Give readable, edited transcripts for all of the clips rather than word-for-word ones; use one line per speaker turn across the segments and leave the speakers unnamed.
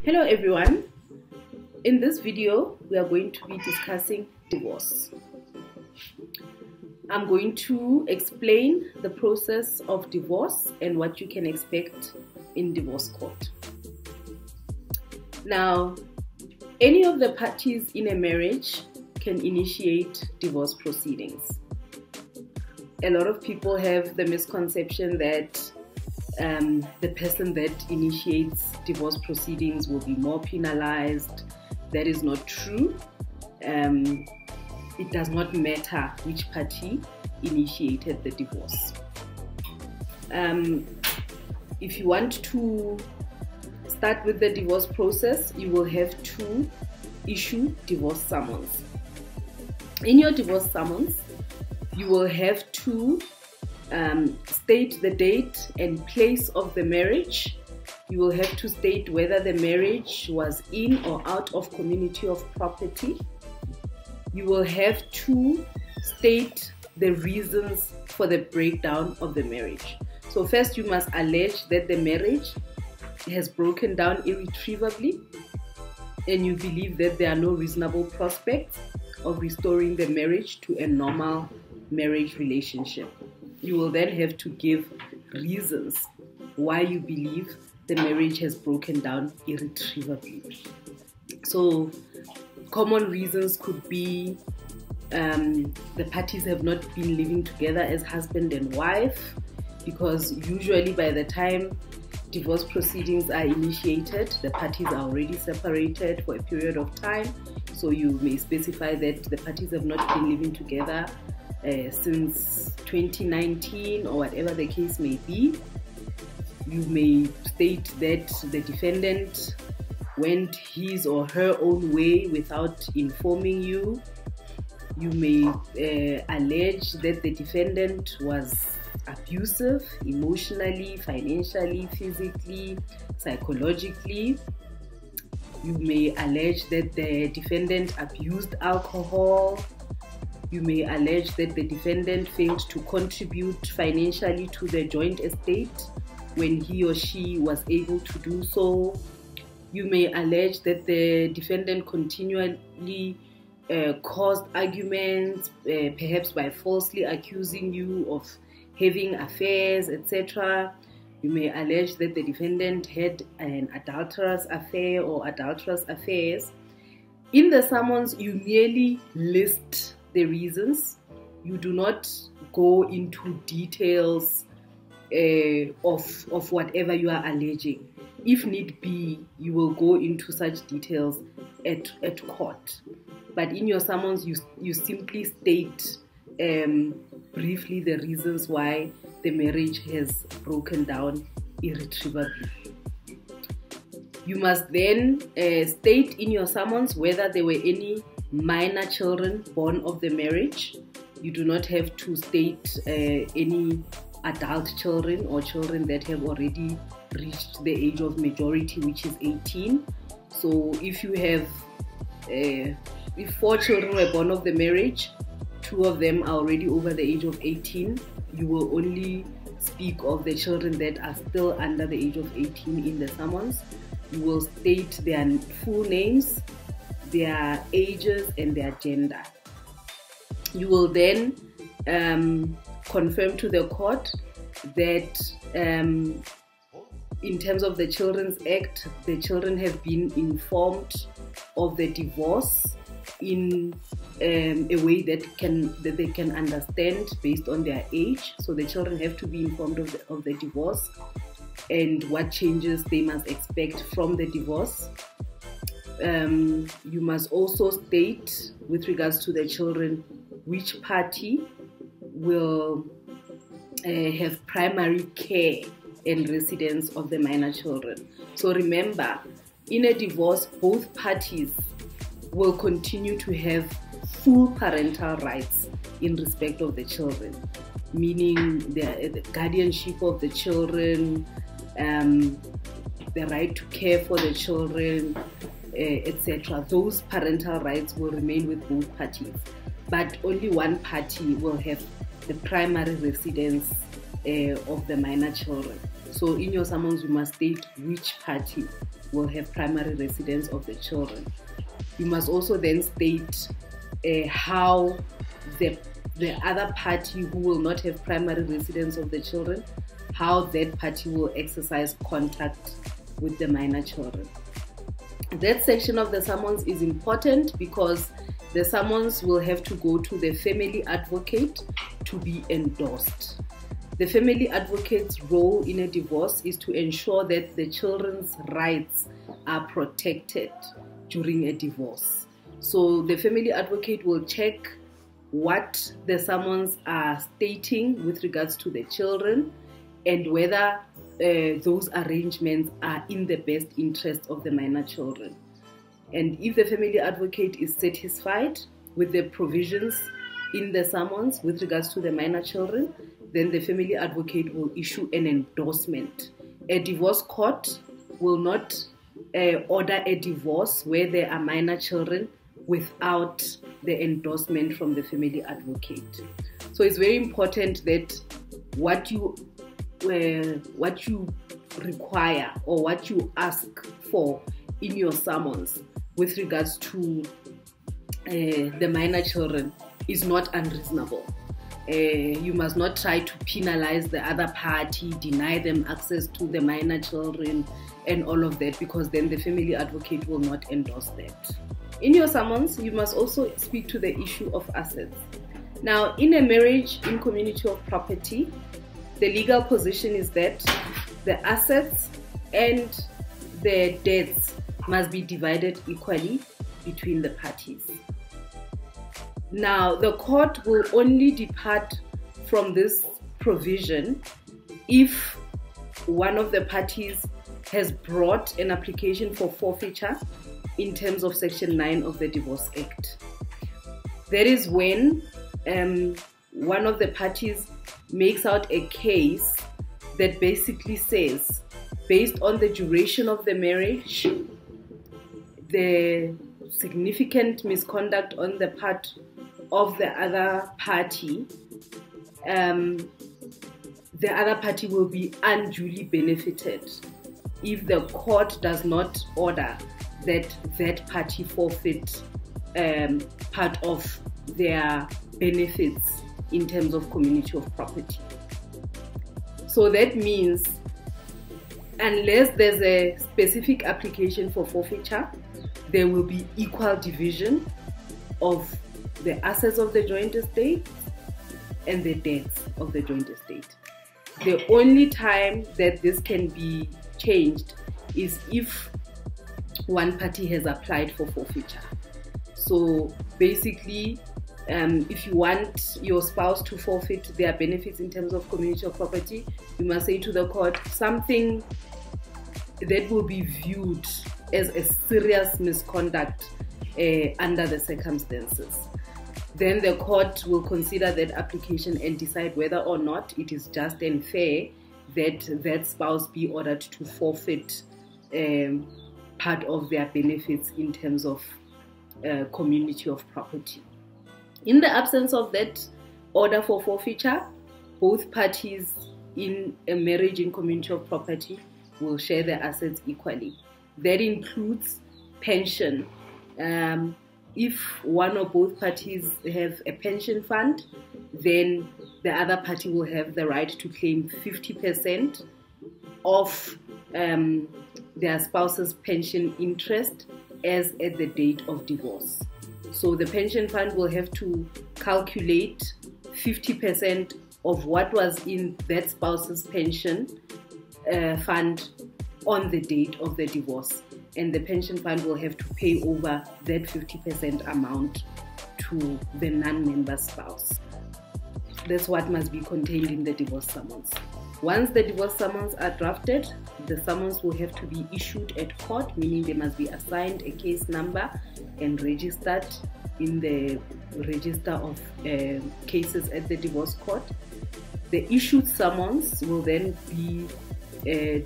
Hello everyone, in this video we are going to be discussing divorce. I'm going to explain the process of divorce and what you can expect in divorce court. Now, any of the parties in a marriage can initiate divorce proceedings. A lot of people have the misconception that the person that initiates divorce proceedings will be more penalized. That is not true. It does not matter which party initiated the divorce. If you want to start with the divorce process, you will have to issue divorce summons. In your divorce summons, you will have to state the date and place of the marriage. You will have to state whether the marriage was in or out of community of property. You will have to state the reasons for the breakdown of the marriage. So first you must allege that the marriage has broken down irretrievably and you believe that there are no reasonable prospects of restoring the marriage to a normal marriage relationship. You will then have to give reasons why you believe the marriage has broken down irretrievably. So common reasons could be the parties have not been living together as husband and wife, because usually by the time divorce proceedings are initiated, the parties are already separated for a period of time. So you may specify that the parties have not been living together since 2019 or whatever the case may be. You may state that the defendant went his or her own way without informing you. You may allege that the defendant was abusive emotionally, financially, physically, psychologically. You may allege that the defendant abused alcohol. You may allege that the defendant failed to contribute financially to the joint estate when he or she was able to do so. You may allege that the defendant continually caused arguments, perhaps by falsely accusing you of having affairs, etc. You may allege that the defendant had an adulterous affair or adulterous affairs. In the summons, you merely list the reasons. You do not go into details of whatever you are alleging. If need be, you will go into such details at court. But in your summons, you simply state briefly the reasons why the marriage has broken down irretrievably. You must then state in your summons whether there were any minor children born of the marriage. You do not have to state any adult children or children that have already reached the age of majority, which is 18. So if you have if 4 children were born of the marriage, 2 of them are already over the age of 18, you will only speak of the children that are still under the age of 18 in the summons. You will state their full names, their ages, and their gender. You will then confirm to the court that in terms of the Children's Act, the children have been informed of the divorce in a way that they can understand based on their age. So the children have to be informed of the divorce and what changes they must expect from the divorce. You must also state, with regards to the children, which party will have primary care and residence of the minor children. So remember, in a divorce, both parties will continue to have full parental rights in respect of the children, meaning the guardianship of the children, the right to care for the children, etc. Those parental rights will remain with both parties, but only one party will have the primary residence of the minor children. So in your summons, you must state which party will have primary residence of the children. You must also then state how the other party who will not have primary residence of the children, how that party will exercise contact with the minor children. That section of the summons is important because the summons will have to go to the family advocate to be endorsed. The family advocate's role in a divorce is to ensure that the children's rights are protected during a divorce. So the family advocate will check what the summons are stating with regards to the children and whether those arrangements are in the best interest of the minor children. And if the family advocate is satisfied with the provisions in the summons with regards to the minor children, then the family advocate will issue an endorsement. A divorce court will not order a divorce where there are minor children without the endorsement from the family advocate. So it's very important that what you require or what you ask for in your summons with regards to the minor children is not unreasonable. You must not try to penalize the other party, deny them access to the minor children and all of that, because then the family advocate will not endorse that. In your summons, you must also speak to the issue of assets. Now, in a marriage in community of property, the legal position is that the assets and the debts must be divided equally between the parties. Now, the court will only depart from this provision if one of the parties has brought an application for forfeiture in terms of Section 9 of the Divorce Act. That is when one of the parties makes out a case that basically says, based on the duration of the marriage, the significant misconduct on the part of the other party, the other party will be unduly benefited if the court does not order that that party forfeit part of their benefits in terms of community of property. So that means unless there's a specific application for forfeiture, there will be equal division of the assets of the joint estate and the debts of the joint estate. The only time that this can be changed is if one party has applied for forfeiture. So basically, if you want your spouse to forfeit their benefits in terms of community of property, you must say to the court something that will be viewed as a serious misconduct under the circumstances. Then the court will consider that application and decide whether or not it is just and fair that that spouse be ordered to forfeit part of their benefits in terms of community of property. In the absence of that order for forfeiture, both parties in a marriage in community of property will share their assets equally. That includes pension. If one or both parties have a pension fund, then the other party will have the right to claim 50% of their spouse's pension interest as at the date of divorce. So the pension fund will have to calculate 50% of what was in that spouse's pension fund on the date of the divorce. And the pension fund will have to pay over that 50% amount to the non-member spouse. That's what must be contained in the divorce summons. Once the divorce summons are drafted, the summons will have to be issued at court, meaning they must be assigned a case number and registered in the register of cases at the divorce court. The issued summons will then be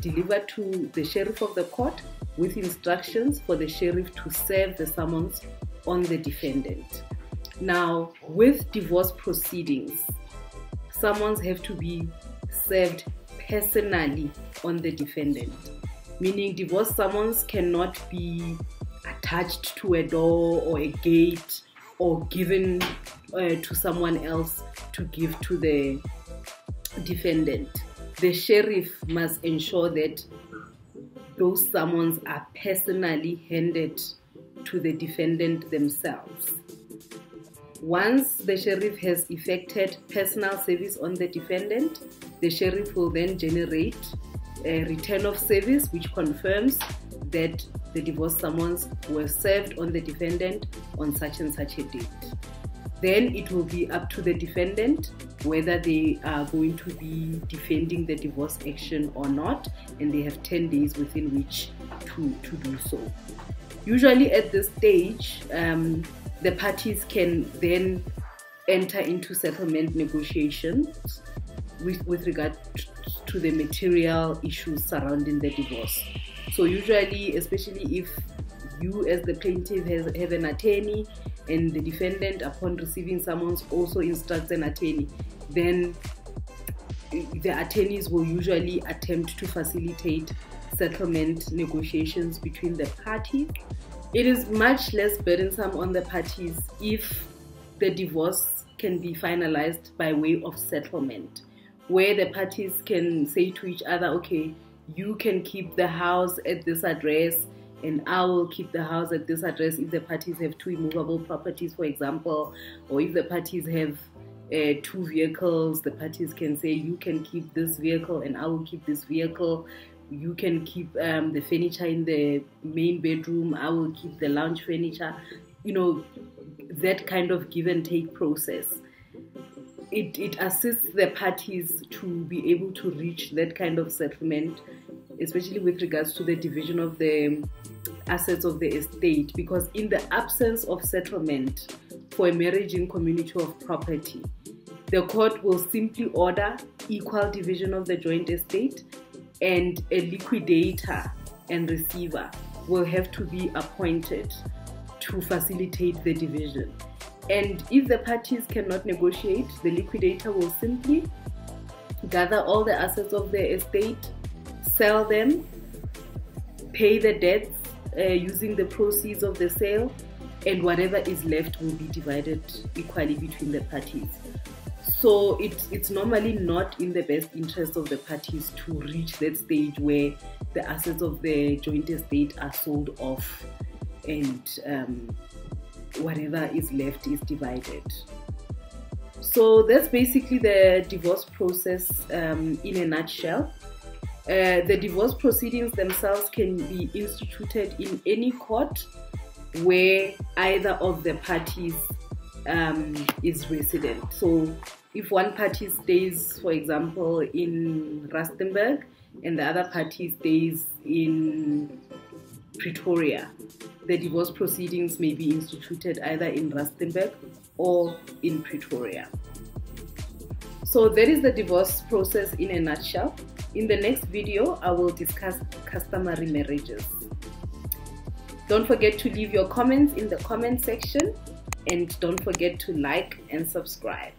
delivered to the sheriff of the court with instructions for the sheriff to serve the summons on the defendant. Now, with divorce proceedings, summons have to be served personally on the defendant, meaning divorce summons cannot be attached to a door or a gate or given to someone else to give to the defendant. The sheriff must ensure that those summons are personally handed to the defendant themselves. Once the sheriff has effected personal service on the defendant, the sheriff will then generate a return of service which confirms that the divorce summons were served on the defendant on such and such a date. Then it will be up to the defendant whether they are going to be defending the divorce action or not, and they have 10 days within which to do so. Usually at this stage, the parties can then enter into settlement negotiations with regard to the material issues surrounding the divorce. So usually, especially if you as the plaintiff have an attorney and the defendant, upon receiving summons, also instructs an attorney, then the attorneys will usually attempt to facilitate settlement negotiations between the parties. It is much less burdensome on the parties if the divorce can be finalized by way of settlement, where the parties can say to each other, okay, you can keep the house at this address and I will keep the house at this address. If the parties have two immovable properties, for example, or if the parties have two vehicles, the parties can say, you can keep this vehicle and I will keep this vehicle. You can keep the furniture in the main bedroom, I will keep the lounge furniture. You know, that kind of give and take process. It assists the parties to be able to reach that kind of settlement, especially with regards to the division of the assets of the estate, because in the absence of settlement for a marriage in community of property, the court will simply order equal division of the joint estate, and a liquidator and receiver will have to be appointed to facilitate the division. And if the parties cannot negotiate, the liquidator will simply gather all the assets of the estate, sell them, pay the debts using the proceeds of the sale, and whatever is left will be divided equally between the parties. So it's normally not in the best interest of the parties to reach that stage where the assets of the joint estate are sold off and whatever is left is divided. So that's basically the divorce process in a nutshell. The divorce proceedings themselves can be instituted in any court where either of the parties is resident. So if one party stays, for example, in Rustenburg and the other party stays in Pretoria, the divorce proceedings may be instituted either in Rustenburg or in Pretoria. So that is the divorce process in a nutshell. In the next video, I will discuss customary marriages. Don't forget to leave your comments in the comment section, and don't forget to like and subscribe.